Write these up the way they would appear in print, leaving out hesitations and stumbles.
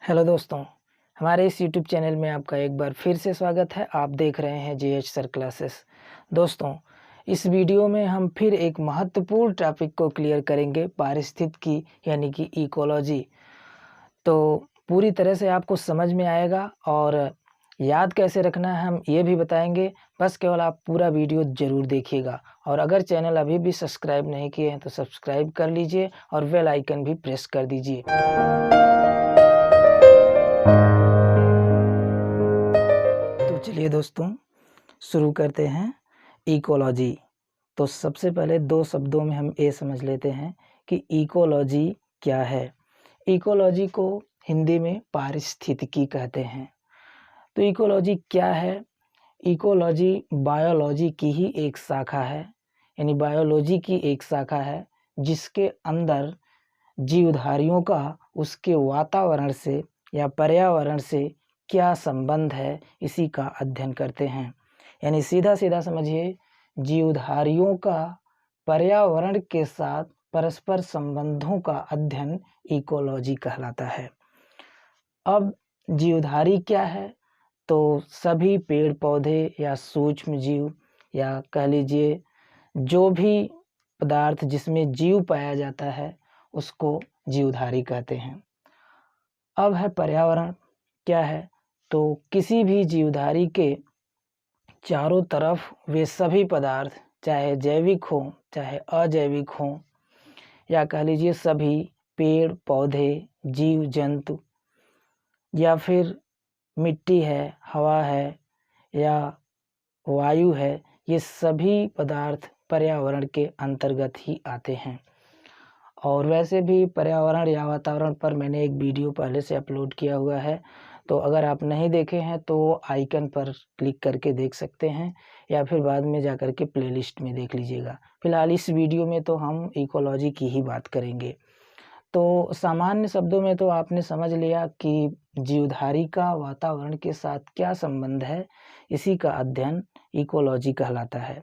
Hello दोस्तों, हमारे इस यूट्यूब चैनल में आपका एक बार फिर से स्वागत है। आप देख रहे हैं जेएच सर क्लासेस। दोस्तों, इस वीडियो में हम फिर एक महत्वपूर्ण टॉपिक को क्लियर करेंगे, पारिस्थितिकी यानी कि इकोलॉजी। तो पूरी तरह से आपको समझ में आएगा और याद कैसे रखना है हम ये भी बताएंगे। बस केवल आप पूरा वीडियो ज़रूर देखिएगा और अगर चैनल अभी भी सब्सक्राइब नहीं किए हैं तो सब्सक्राइब कर लीजिए और बेल आइकन भी प्रेस कर दीजिए। तो चलिए दोस्तों, शुरू करते हैं इकोलॉजी। तो सबसे पहले दो शब्दों में हम ये समझ लेते हैं कि इकोलॉजी क्या है। इकोलॉजी को हिंदी में पारिस्थितिकी कहते हैं। तो इकोलॉजी क्या है? इकोलॉजी बायोलॉजी की ही एक शाखा है, यानी बायोलॉजी की एक शाखा है जिसके अंदर जीवधारियों का उसके वातावरण से या पर्यावरण से क्या संबंध है, इसी का अध्ययन करते हैं। यानी सीधा सीधा समझिए, जीवधारियों का पर्यावरण के साथ परस्पर संबंधों का अध्ययन इकोलॉजी कहलाता है। अब जीवधारी क्या है? तो सभी पेड़ पौधे या सूक्ष्म जीव या कह लीजिए जो भी पदार्थ जिसमें जीव पाया जाता है उसको जीवधारी कहते हैं। अब है पर्यावरण क्या है? तो किसी भी जीवधारी के चारों तरफ वे सभी पदार्थ, चाहे जैविक हो चाहे अजैविक हो, या कह लीजिए सभी पेड़ पौधे, जीव जंतु, या फिर मिट्टी है, हवा है या वायु है, ये सभी पदार्थ पर्यावरण के अंतर्गत ही आते हैं। और वैसे भी पर्यावरण या वातावरण पर मैंने एक वीडियो पहले से अपलोड किया हुआ है, तो अगर आप नहीं देखे हैं तो आइकन पर क्लिक करके देख सकते हैं या फिर बाद में जा कर के प्लेलिस्ट में देख लीजिएगा। फिलहाल इस वीडियो में तो हम इकोलॉजी की ही बात करेंगे। तो सामान्य शब्दों में तो आपने समझ लिया कि जीवधारी का वातावरण के साथ क्या संबंध है, इसी का अध्ययन इकोलॉजी कहलाता है।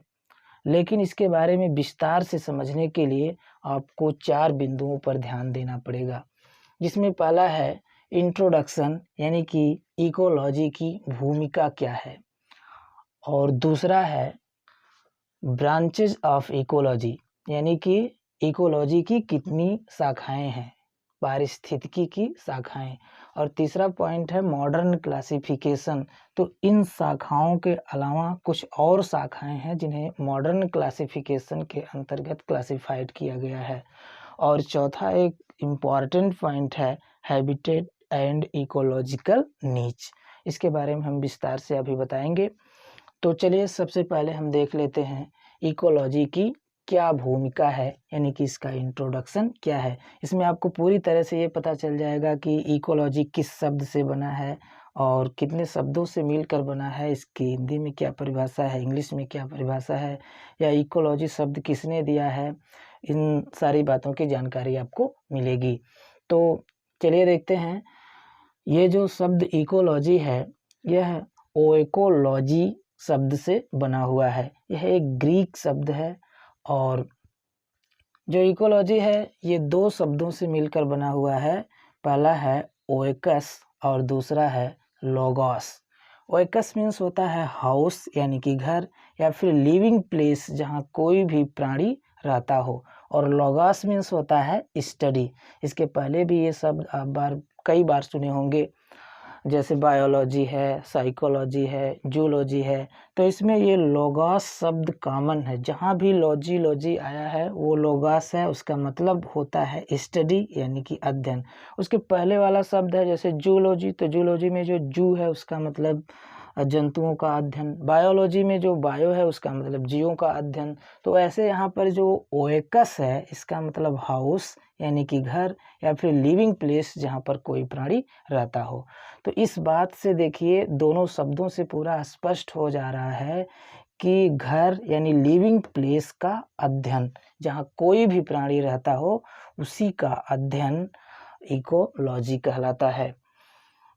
लेकिन इसके बारे में विस्तार से समझने के लिए आपको 4 बिंदुओं पर ध्यान देना पड़ेगा, जिसमें पहला है इंट्रोडक्शन, यानी कि इकोलॉजी की भूमिका क्या है, और दूसरा है ब्रांचेज ऑफ इकोलॉजी, यानी कि इकोलॉजी की कितनी शाखाएं हैं, पारिस्थितिकी की शाखाएं, और तीसरा पॉइंट है मॉडर्न क्लासिफिकेशन। तो इन शाखाओं के अलावा कुछ और शाखाएं हैं जिन्हें मॉडर्न क्लासिफिकेशन के अंतर्गत क्लासिफाइड किया गया है। और चौथा एक इम्पॉर्टेंट पॉइंट है हैबिटेट एंड इकोलॉजिकल नीच। इसके बारे में हम विस्तार से अभी बताएंगे। तो चलिए सबसे पहले हम देख लेते हैं इकोलॉजी की क्या भूमिका है, यानी कि इसका इंट्रोडक्शन क्या है। इसमें आपको पूरी तरह से ये पता चल जाएगा कि इकोलॉजी किस शब्द से बना है और कितने शब्दों से मिलकर बना है, इसकी हिंदी में क्या परिभाषा है, इंग्लिश में क्या परिभाषा है, या इकोलॉजी शब्द किसने दिया है, इन सारी बातों की जानकारी आपको मिलेगी। तो चलिए देखते हैं। ये जो शब्द इकोलॉजी है, यह ओइकोलॉजी शब्द से बना हुआ है। यह एक ग्रीक शब्द है और जो इकोलॉजी है ये 2 शब्दों से मिलकर बना हुआ है। पहला है ओइकस और दूसरा है लोगोस। ओइकस मीन्स होता है हाउस, यानी कि घर या फिर लिविंग प्लेस जहाँ कोई भी प्राणी रहता हो, और लोगोस मीन्स होता है स्टडी। इसके पहले भी ये शब्द आप कई बार सुने होंगे, जैसे बायोलॉजी है, साइकोलॉजी है, जूलॉजी है। तो इसमें ये लोगोस शब्द कॉमन है, जहाँ भी लॉजी आया है वो लोगोस है, उसका मतलब होता है स्टडी यानी कि अध्ययन। उसके पहले वाला शब्द है जैसे जूलॉजी, तो जूलॉजी में जो जू है उसका मतलब जंतुओं का अध्ययन, बायोलॉजी में जो बायो है उसका मतलब जीवों का अध्ययन। तो ऐसे यहाँ पर जो ओएकस है इसका मतलब हाउस यानी कि घर या फिर लिविंग प्लेस जहाँ पर कोई प्राणी रहता हो। तो इस बात से देखिए दोनों शब्दों से पूरा स्पष्ट हो जा रहा है कि घर यानी लिविंग प्लेस का अध्ययन, जहाँ कोई भी प्राणी रहता हो उसी का अध्ययन इकोलॉजी कहलाता है।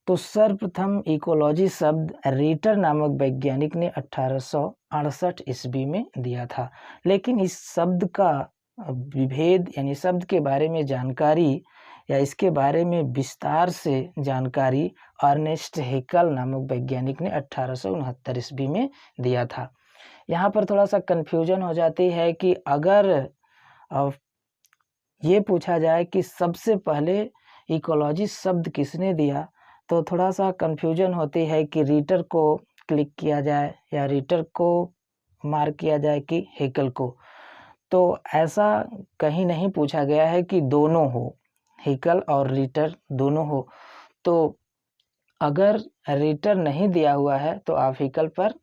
तो सर्वप्रथम इकोलॉजी शब्द रीटर नामक वैज्ञानिक ने 1868 ईस्वी में दिया था। लेकिन इस शब्द का विभेद यानी शब्द के बारे में जानकारी या इसके बारे में विस्तार से जानकारी अर्नेस्ट हैकल नामक वैज्ञानिक ने 1869 ईस्वी में दिया था। यहाँ पर थोड़ा सा कन्फ्यूजन हो जाती है कि अगर ये पूछा जाए कि सबसे पहले इकोलॉजी शब्द किसने दिया, तो थोड़ा सा कन्फ्यूजन होती है कि रीटर को क्लिक किया जाए या रीटर को मार्क किया जाए कि हैकल को। तो ऐसा कहीं नहीं पूछा गया है कि दोनों हो, हैकल और रीटर दोनों हो। तो अगर रीटर नहीं दिया हुआ है तो आप हैकल पर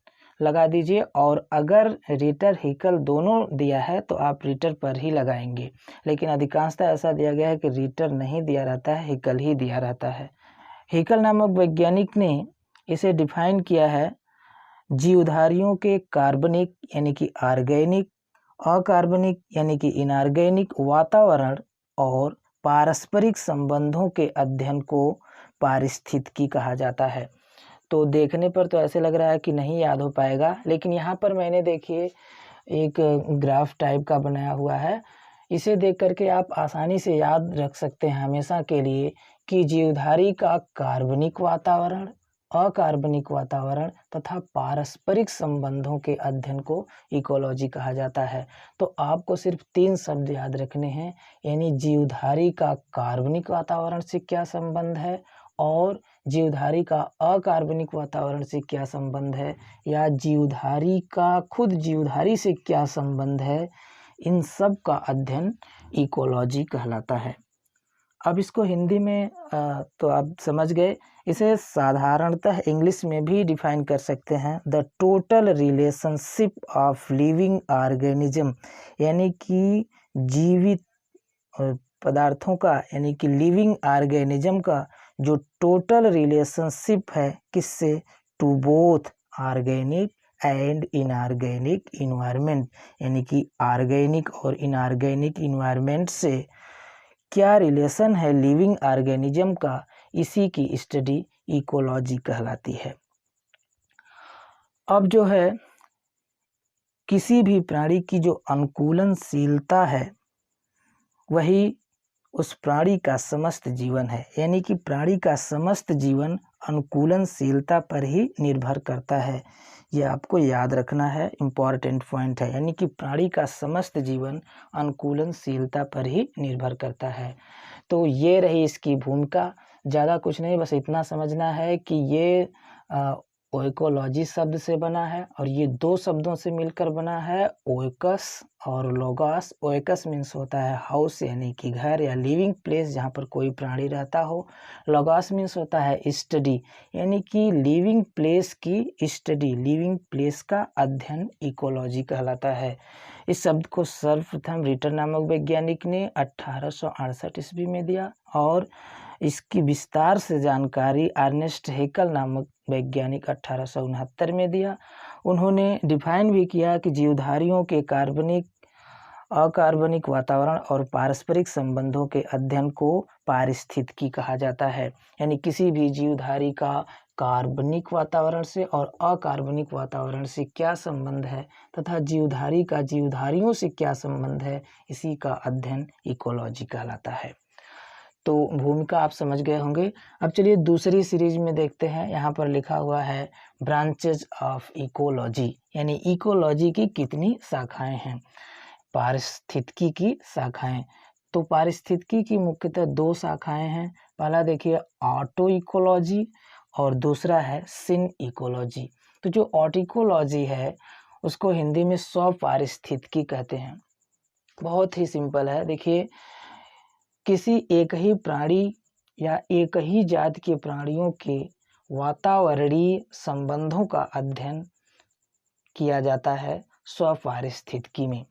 लगा दीजिए, और अगर रीटर हैकल दोनों दिया है तो आप रीटर पर ही लगाएंगे। लेकिन अधिकांशतः ऐसा दिया गया है कि रीटर नहीं दिया रहता है, हैकल ही दिया रहता है। हैकल नामक वैज्ञानिक ने इसे डिफाइन किया है जीवधारियों के कार्बनिक यानी कि ऑर्गेनिक, अकार्बनिक यानी कि इनऑर्गेनिक वातावरण और पारस्परिक संबंधों के अध्ययन को पारिस्थितिकी कहा जाता है। तो देखने पर तो ऐसे लग रहा है कि नहीं याद हो पाएगा, लेकिन यहाँ पर मैंने देखिए एक ग्राफ टाइप का बनाया हुआ है। इसे देख करके आप आसानी से याद रख सकते हैं हमेशा के लिए कि जीवधारी का कार्बनिक वातावरण, अकार्बनिक वातावरण तथा पारस्परिक संबंधों के अध्ययन को इकोलॉजी कहा जाता है। तो आपको सिर्फ 3 शब्द याद रखने हैं, यानी जीवधारी का कार्बनिक वातावरण से क्या संबंध है, और जीवधारी का अकार्बनिक वातावरण से क्या संबंध है, या जीवधारी का खुद जीवधारी से क्या संबंध है। इन सब का अध्ययन इकोलॉजी कहलाता है। अब इसको हिंदी में तो आप समझ गए। इसे साधारणतः इंग्लिश में भी डिफाइन कर सकते हैं, the total relationship of living organism, यानी कि जीवित पदार्थों का यानी कि लिविंग ऑर्गेनिज्म का जो टोटल रिलेशनशिप है किससे, to both organic and inorganic environment, यानी कि ऑर्गेनिक और इनऑर्गेनिक इन्वायरमेंट से क्या रिलेशन है लिविंग ऑर्गेनिज्म का, इसी की स्टडी इकोलॉजी कहलाती है। अब जो है किसी भी प्राणी की जो अनुकूलनशीलता है वही उस प्राणी का समस्त जीवन है, यानी कि प्राणी का समस्त जीवन अनुकूलनशीलता पर ही निर्भर करता है। यह आपको याद रखना है, इम्पॉर्टेंट पॉइंट है, यानी कि प्राणी का समस्त जीवन अनुकूलनशीलता पर ही निर्भर करता है। तो ये रही इसकी भूमिका। ज़्यादा कुछ नहीं, बस इतना समझना है कि ये ओइकोलॉजी शब्द से बना है और ये 2 शब्दों से मिलकर बना है, ओइकस और लोगोस। ओइकस मीन्स होता है हाउस यानी कि घर या लिविंग प्लेस जहाँ पर कोई प्राणी रहता हो। लोगोस मीन्स होता है स्टडी, यानी कि लिविंग प्लेस की स्टडी, लिविंग प्लेस का अध्ययन इकोलॉजी कहलाता है। इस शब्द को सर्वप्रथम रीटर नामक वैज्ञानिक ने 1868 ईस्वी में दिया, और इसकी विस्तार से जानकारी अर्नेस्ट हैकल नामक वैज्ञानिक 1869 में दिया। उन्होंने डिफाइन भी किया कि जीवधारियों के कार्बनिक, अकार्बनिक वातावरण और पारस्परिक संबंधों के अध्ययन को पारिस्थितिकी कहा जाता है, यानी किसी भी जीवधारी का कार्बनिक वातावरण से और अकार्बनिक वातावरण से क्या संबंध है तथा जीवधारी का जीवधारियों से क्या संबंध है, इसी का अध्ययन इकोलॉजी कहलाता है। तो भूमिका आप समझ गए होंगे। अब चलिए दूसरी सीरीज में देखते हैं। यहाँ पर लिखा हुआ है ब्रांचेज ऑफ इकोलॉजी, यानी इकोलॉजी की कितनी शाखाएं हैं। पारिस्थितिकी की शाखाएं, तो पारिस्थितिकी की मुख्यतः 2 शाखाएं हैं। पहला देखिए ऑटो इकोलॉजी और दूसरा है सिन इकोलॉजी। तो जो ऑटिकोलॉजी है उसको हिंदी में स्वपारिस्थितिकी कहते हैं। बहुत ही सिंपल है। देखिए किसी एक ही प्राणी या एक ही जाति के प्राणियों के वातावरणीय संबंधों का अध्ययन किया जाता है स्वपारिस्थितिकी में,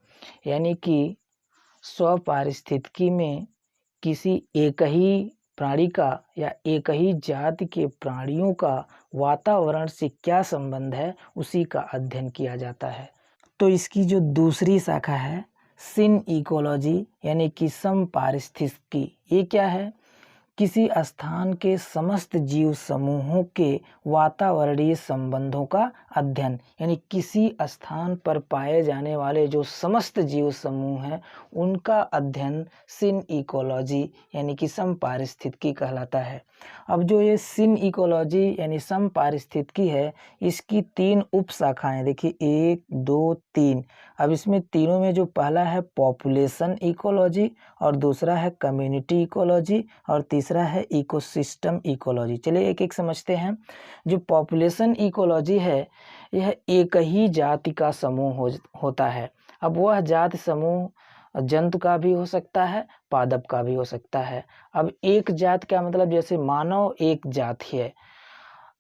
यानी कि स्वपारिस्थितिकी में किसी एक ही प्राणी का या एक ही जाति के प्राणियों का वातावरण से क्या संबंध है उसी का अध्ययन किया जाता है। तो इसकी जो दूसरी शाखा है सिन इकोलॉजी, यानी कि समपारिस्थितिकी, ये क्या है किसी स्थान के समस्त जीव समूहों के वातावरणीय संबंधों का अध्ययन, यानी किसी स्थान पर पाए जाने वाले जो समस्त जीव समूह हैं उनका अध्ययन सिन इकोलॉजी यानी कि समपारिस्थितिकी कहलाता है। अब जो ये सिन इकोलॉजी यानी समपारिस्थितिकी है, इसकी 3 उप शाखाएं देखिए, 1 2 3। अब इसमें तीनों में जो पहला है पॉपुलेशन इकोलॉजी, और दूसरा है कम्युनिटी इकोलॉजी, और तीसरा है इकोसिस्टम इकोलॉजी। चलिए एक एक समझते हैं। जो पॉपुलेशन इकोलॉजी है, यह एक ही जाति का समूह होता है। अब वह जाति समूह जंतु का भी हो सकता है, पादप का भी हो सकता है। अब एक जात का मतलब जैसे मानव एक जाति है,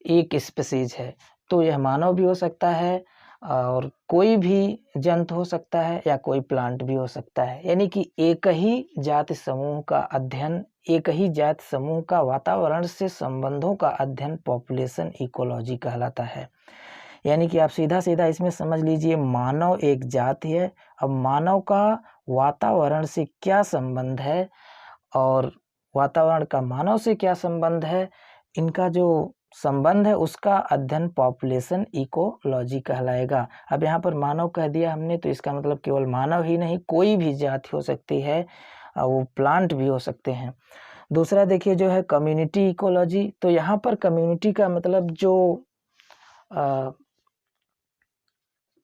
एक स्पीसीज है, तो यह मानव भी हो सकता है और कोई भी जंतु हो सकता है या कोई प्लांट भी हो सकता है। यानी कि एक ही जाति समूह का अध्ययन, एक ही जाति समूह का वातावरण से संबंधों का अध्ययन पॉपुलेशन इकोलॉजी कहलाता है। यानी कि आप सीधा सीधा इसमें समझ लीजिए, मानव एक जाति है। अब मानव का वातावरण से क्या संबंध है और वातावरण का मानव से क्या संबंध है, इनका जो संबंध है उसका अध्ययन पॉपुलेशन इकोलॉजी कहलाएगा। अब यहाँ पर मानव कह दिया हमने, तो इसका मतलब केवल मानव ही नहीं, कोई भी जाति हो सकती है, वो प्लांट भी हो सकते हैं। दूसरा देखिए जो है कम्युनिटी इकोलॉजी। तो यहाँ पर कम्युनिटी का मतलब जो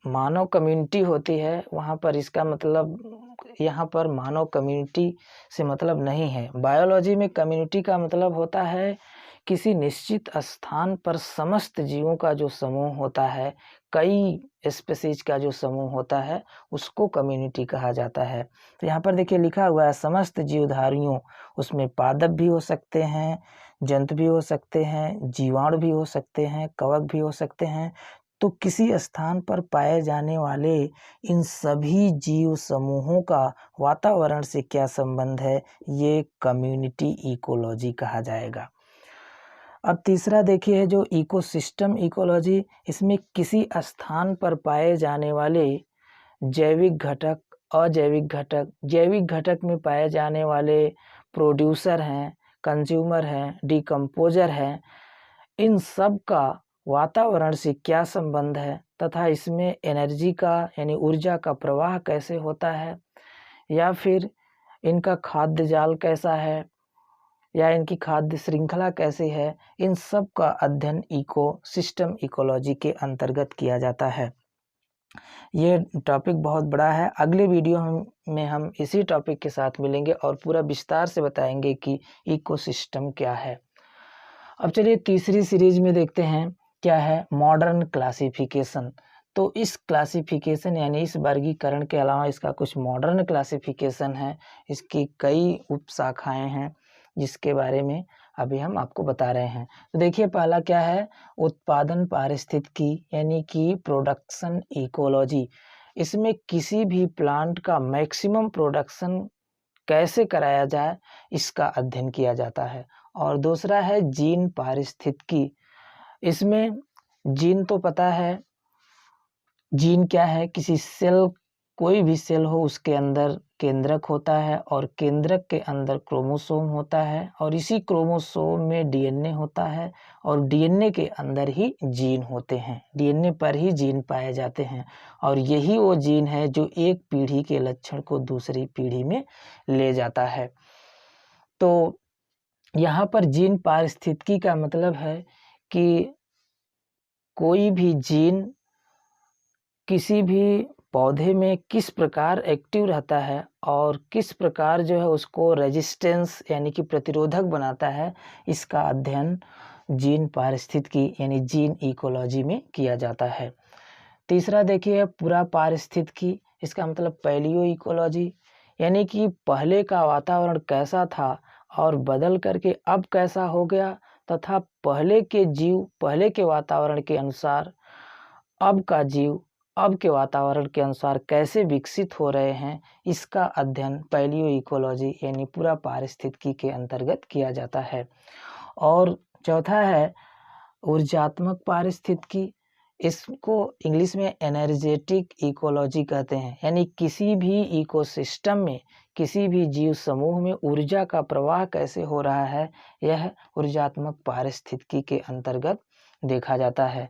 मानव कम्युनिटी होती है, वहाँ पर इसका मतलब यहाँ पर मानव कम्युनिटी से मतलब नहीं है। बायोलॉजी में कम्युनिटी का मतलब होता है किसी निश्चित स्थान पर समस्त जीवों का जो समूह होता है, कई स्पीसीज का जो समूह होता है, उसको कम्युनिटी कहा जाता है। तो यहाँ पर देखिए लिखा हुआ है समस्त जीवधारियों, उसमें पादप भी हो सकते हैं, जंतु भी हो सकते हैं, जीवाणु भी हो सकते हैं, कवक भी हो सकते हैं। तो किसी स्थान पर पाए जाने वाले इन सभी जीव समूहों का वातावरण से क्या संबंध है, ये कम्युनिटी इकोलॉजी कहा जाएगा। अब तीसरा देखिए जो इकोसिस्टम इकोलॉजी, इसमें किसी स्थान पर पाए जाने वाले जैविक घटक, अजैविक घटक, जैविक घटक में पाए जाने वाले प्रोड्यूसर हैं, कंज्यूमर हैं, डिकम्पोजर हैं, इन सब का वातावरण से क्या संबंध है तथा इसमें एनर्जी का यानी ऊर्जा का प्रवाह कैसे होता है, या फिर इनका खाद्य जाल कैसा है, या इनकी खाद्य श्रृंखला कैसी है, इन सब का अध्ययन इकोसिस्टम इकोलॉजी के अंतर्गत किया जाता है। ये टॉपिक बहुत बड़ा है। अगले वीडियो में हम इसी टॉपिक के साथ मिलेंगे और पूरा विस्तार से बताएंगे कि इकोसिस्टम क्या है। अब चलिए तीसरी सीरीज में देखते हैं क्या है, मॉडर्न क्लासिफिकेशन। तो इस क्लासिफिकेशन यानी इस वर्गीकरण के अलावा इसका कुछ मॉडर्न क्लासिफिकेशन है, इसकी कई उपशाखाएं हैं जिसके बारे में अभी हम आपको बता रहे हैं। तो देखिए पहला क्या है, उत्पादन पारिस्थितिकी यानी कि प्रोडक्शन इकोलॉजी। इसमें किसी भी प्लांट का मैक्सिमम प्रोडक्शन कैसे कराया जाए, इसका अध्ययन किया जाता है। और दूसरा है जीन पारिस्थितिकी। इसमें जीन तो पता है, जीन क्या है, किसी सेल, कोई भी सेल हो उसके अंदर केंद्रक होता है और केंद्रक के अंदर क्रोमोसोम होता है और इसी क्रोमोसोम में डीएनए होता है और डीएनए के अंदर ही जीन होते हैं, डीएनए पर ही जीन पाए जाते हैं और यही वो जीन है जो एक पीढ़ी के लक्षण को दूसरी पीढ़ी में ले जाता है। तो यहाँ पर जीन पारिस्थितिकी का मतलब है कि कोई भी जीन किसी भी पौधे में किस प्रकार एक्टिव रहता है और किस प्रकार जो है उसको रेजिस्टेंस यानी कि प्रतिरोधक बनाता है, इसका अध्ययन जीन पारिस्थितिकी यानी जीन इकोलॉजी में किया जाता है। तीसरा देखिए पूरा पारिस्थितिकी, इसका मतलब पैलियो इकोलॉजी, यानी कि पहले का वातावरण कैसा था और बदल करके अब कैसा हो गया तथा पहले के जीव पहले के वातावरण के अनुसार अब का जीव अब के वातावरण के अनुसार कैसे विकसित हो रहे हैं, इसका अध्ययन पैलियो इकोलॉजी यानी पूरा पारिस्थितिकी के अंतर्गत किया जाता है। और चौथा है ऊर्जात्मक पारिस्थितिकी, इसको इंग्लिश में एनर्जेटिक इकोलॉजी कहते हैं। यानी किसी भी इकोसिस्टम में, किसी भी जीव समूह में ऊर्जा का प्रवाह कैसे हो रहा है, यह ऊर्जात्मक पारिस्थितिकी के अंतर्गत देखा जाता है।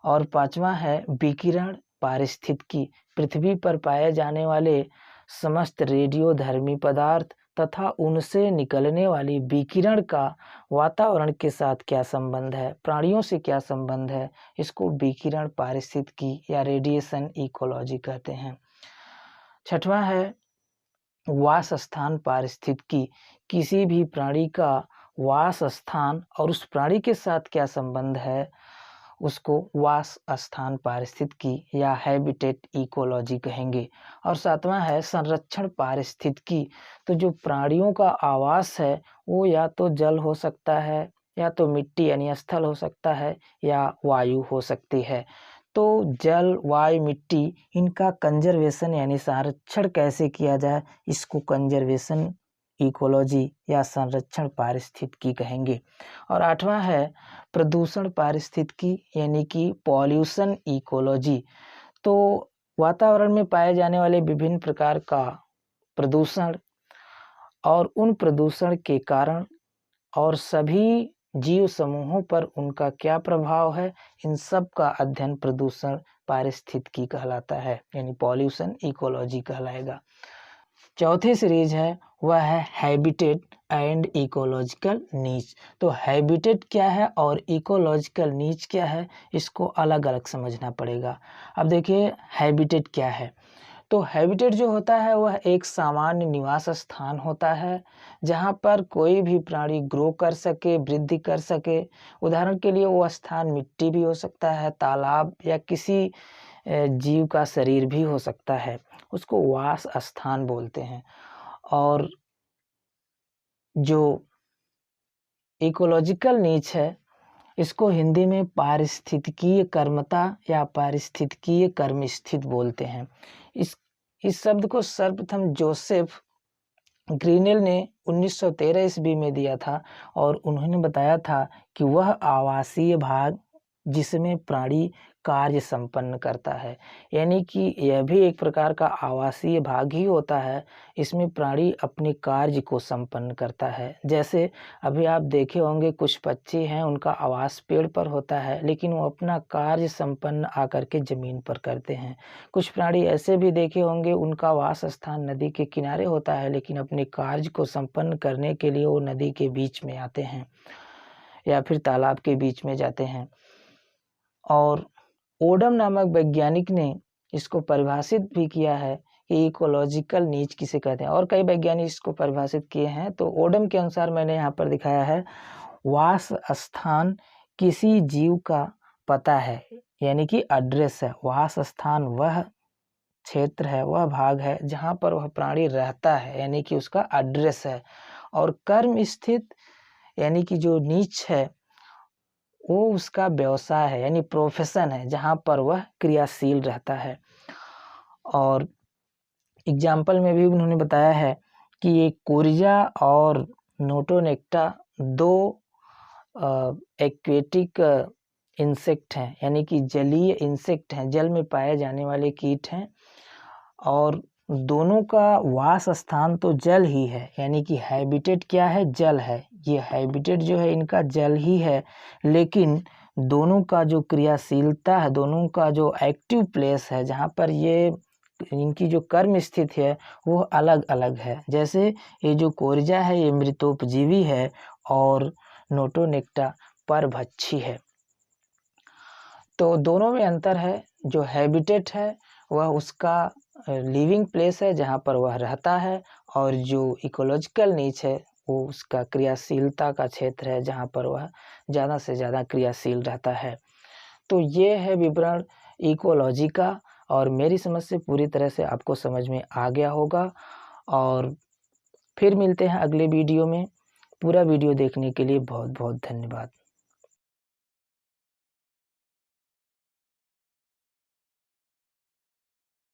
और पांचवा है विकिरण पारिस्थितिकी। पृथ्वी पर पाए जाने वाले समस्त रेडियोधर्मी पदार्थ तथा उनसे निकलने वाली विकिरण का वातावरण के साथ क्या संबंध है, प्राणियों से क्या संबंध है, इसको विकिरण पारिस्थितिकी या रेडिएशन इकोलॉजी कहते हैं। छठवां है वास स्थान पारिस्थितिकी। किसी भी प्राणी का वास स्थान और उस प्राणी के साथ क्या संबंध है, उसको वास स्थान पारिस्थितिकी या हैबिटेट इकोलॉजी कहेंगे। और सातवां है संरक्षण पारिस्थितिकी। तो जो प्राणियों का आवास है वो या तो जल हो सकता है, या तो मिट्टी यानी स्थल हो सकता है, या वायु हो सकती है। तो जल, वायु, मिट्टी, इनका कंजर्वेशन यानी संरक्षण कैसे किया जाए, इसको कंजर्वेशन इकोलॉजी या संरक्षण पारिस्थितिकी कहेंगे। और आठवां है प्रदूषण पारिस्थितिकी यानी कि पॉल्यूशन इकोलॉजी। तो वातावरण में पाए जाने वाले विभिन्न प्रकार का प्रदूषण और उन प्रदूषण के कारण और सभी जीव समूहों पर उनका क्या प्रभाव है, इन सब का अध्ययन प्रदूषण पारिस्थितिकी कहलाता है, यानी पॉल्यूशन इकोलॉजी कहलाएगा। चौथी सीरीज है वह है हैबिटेट एंड इकोलॉजिकल नीच। तो हैबिटेट क्या है और इकोलॉजिकल नीच क्या है, इसको अलग अलग समझना पड़ेगा। अब देखिए हैबिटेट क्या है। तो हैबिटेट जो होता है वह एक सामान्य निवास स्थान होता है जहाँ पर कोई भी प्राणी ग्रो कर सके, वृद्धि कर सके। उदाहरण के लिए वो स्थान मिट्टी भी हो सकता है, तालाब या किसी जीव का शरीर भी हो सकता है, उसको वास स्थान बोलते हैं। और जो इकोलॉजिकल नीच है इसको हिंदी में पारिस्थितिकीय कर्मता या पारिस्थितिकीय कर्म स्थित बोलते हैं। इस शब्द को सर्वप्रथम जोसेफ ग्रीनेल ने 1913 ईस्वी में दिया था और उन्होंने बताया था कि वह आवासीय भाग जिसमें प्राणी कार्य संपन्न करता है। यानी कि यह भी एक प्रकार का आवासीय भाग ही होता है, इसमें प्राणी अपने कार्य को संपन्न करता है। जैसे अभी आप देखे होंगे कुछ पक्षी हैं, उनका आवास पेड़ पर होता है लेकिन वो अपना कार्य संपन्न आकर के जमीन पर करते हैं। कुछ प्राणी ऐसे भी देखे होंगे उनका वास स्थान नदी के किनारे होता है लेकिन अपने कार्य को संपन्न करने के लिए वो नदी के बीच में आते हैं या फिर तालाब के बीच में जाते हैं। और ओडम नामक वैज्ञानिक ने इसको परिभाषित भी किया है कि इकोलॉजिकल नीच किसे कहते हैं, और कई वैज्ञानिक इसको परिभाषित किए हैं। तो ओडम के अनुसार मैंने यहाँ पर दिखाया है, वास स्थान किसी जीव का पता है यानी कि एड्रेस है। वास स्थान वह क्षेत्र है, वह भाग है जहाँ पर वह प्राणी रहता है यानी कि उसका एड्रेस है। और कर्म स्थित यानी कि जो नीच है वो उसका व्यवसाय है यानी प्रोफेशन है जहाँ पर वह क्रियाशील रहता है। और एग्जाम्पल में भी उन्होंने बताया है कि ये कोरिजा और नोटोनेक्टा दो एक्वेटिक इंसेक्ट हैं यानी कि जलीय इंसेक्ट हैं, जल में पाए जाने वाले कीट हैं और दोनों का वास स्थान तो जल ही है यानी कि हैबिटेट क्या है, जल है। ये हैबिटेट जो है इनका जल ही है, लेकिन दोनों का जो क्रियाशीलता है, दोनों का जो एक्टिव प्लेस है जहाँ पर ये इनकी जो कर्म स्थित है वो अलग अलग है। जैसे ये जो कोरिजा है ये मृतोपजीवी है और नोटोनेक्टा परभक्षी है। तो दोनों में अंतर है। जो हैबिटेट है वह उसका लिविंग प्लेस है जहाँ पर वह रहता है, और जो इकोलॉजिकल नीच है वो उसका क्रियाशीलता का क्षेत्र है जहाँ पर वह ज़्यादा से ज़्यादा क्रियाशील रहता है। तो ये है विवरण इकोलॉजी का, और मेरी समझ से पूरी तरह से आपको समझ में आ गया होगा। और फिर मिलते हैं अगले वीडियो में। पूरा वीडियो देखने के लिए बहुत बहुत धन्यवाद।